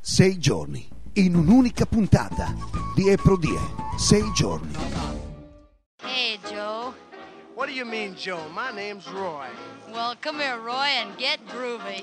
6 giorni, in un'unica puntata. Die pro die, 6 giorni. Hey, Joe. What do you mean, Joe? My name's Roy. Well, come here, Roy, and get groovy.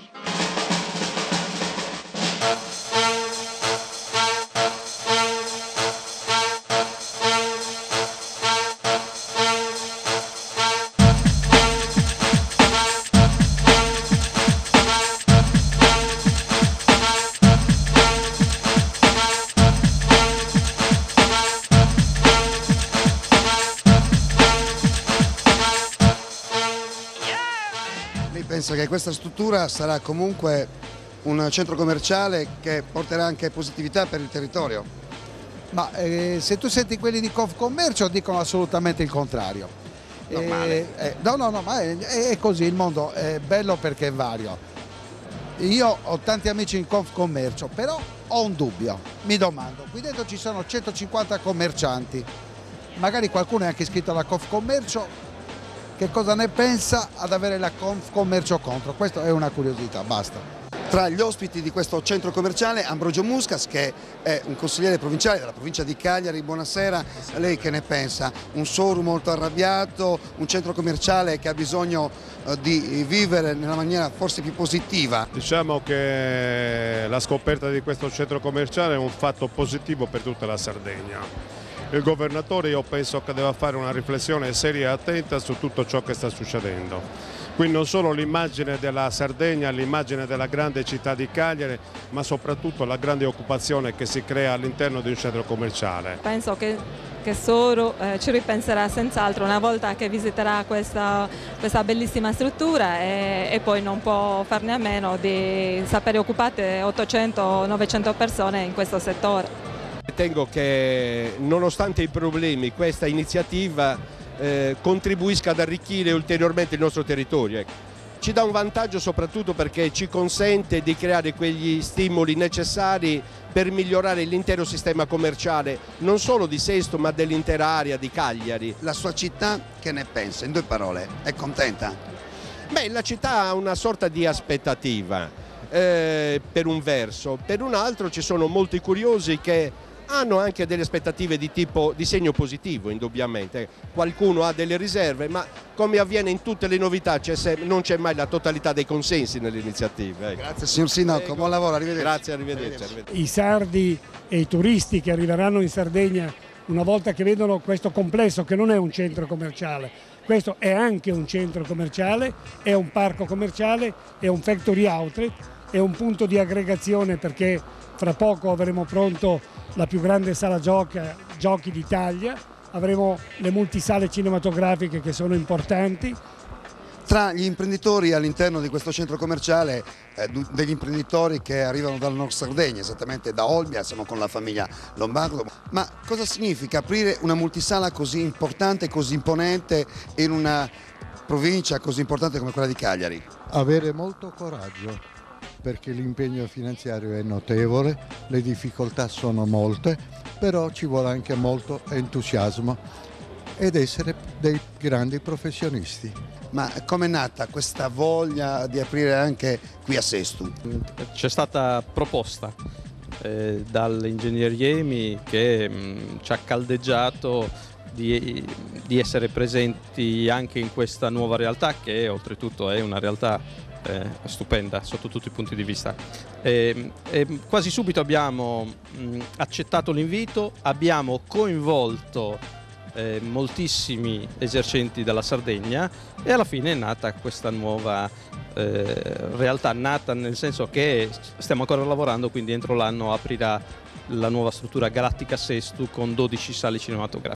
Lei pensa che questa struttura sarà comunque un centro commerciale che porterà anche positività per il territorio? Ma se tu senti quelli di Confcommercio dicono assolutamente il contrario. Normale. No, ma è così, il mondo è bello perché è vario. Io ho tanti amici in Confcommercio, però ho un dubbio, mi domando, qui dentro ci sono 150 commercianti, magari qualcuno è anche iscritto alla Confcommercio, che cosa ne pensa ad avere la Confcommercio contro? Questa è una curiosità, basta. Tra gli ospiti di questo centro commerciale Ambrogio Muscas, che è un consigliere provinciale della provincia di Cagliari. Buonasera, lei che ne pensa? Un Soru molto arrabbiato, un centro commerciale che ha bisogno di vivere nella maniera forse più positiva? Diciamo che la scoperta di questo centro commerciale è un fatto positivo per tutta la Sardegna. Il governatore, io penso che deve fare una riflessione seria e attenta su tutto ciò che sta succedendo. Quindi non solo l'immagine della Sardegna, l'immagine della grande città di Cagliari, ma soprattutto la grande occupazione che si crea all'interno di un centro commerciale. Penso che Soru ci ripenserà senz'altro una volta che visiterà questa bellissima struttura e poi non può farne a meno di sapere occupate 800-900 persone in questo settore. Ritengo che nonostante i problemi questa iniziativa contribuisca ad arricchire ulteriormente il nostro territorio. Ci dà un vantaggio soprattutto perché ci consente di creare quegli stimoli necessari per migliorare l'intero sistema commerciale, non solo di Sesto ma dell'intera area di Cagliari. La sua città che ne pensa? In 2 parole, è contenta? Beh, la città ha una sorta di aspettativa per un verso, per un altro ci sono molti curiosi che hanno anche delle aspettative di segno positivo, indubbiamente. Qualcuno ha delle riserve, ma come avviene in tutte le novità non c'è mai la totalità dei consensi nelle iniziative. Grazie signor Sindaco, buon lavoro, arrivederci. Grazie, arrivederci. I sardi e i turisti che arriveranno in Sardegna una volta che vedono questo complesso, che non è un centro commerciale, questo è anche un centro commerciale, è un parco commerciale, è un factory outlet, è un punto di aggregazione perché fra poco avremo pronto la più grande sala giochi d'Italia, avremo le multisale cinematografiche che sono importanti. Tra gli imprenditori all'interno di questo centro commerciale, degli imprenditori che arrivano dal Nord Sardegna, esattamente da Olbia, siamo con la famiglia Lombardo, ma cosa significa aprire una multisala così importante, così imponente in una provincia così importante come quella di Cagliari? Avere molto coraggio, perché l'impegno finanziario è notevole, le difficoltà sono molte, però ci vuole anche molto entusiasmo ed essere dei grandi professionisti. Ma com'è nata questa voglia di aprire anche qui a Sesto? C'è stata proposta dall'ingegner Iemi che ci ha caldeggiato di essere presenti anche in questa nuova realtà, che oltretutto è una realtà stupenda sotto tutti i punti di vista. Quasi subito abbiamo accettato l'invito, abbiamo coinvolto moltissimi esercenti della Sardegna e alla fine è nata questa nuova realtà, nata nel senso che stiamo ancora lavorando, quindi entro l'anno aprirà la nuova struttura Galattica Sesto con 12 sale cinematografiche.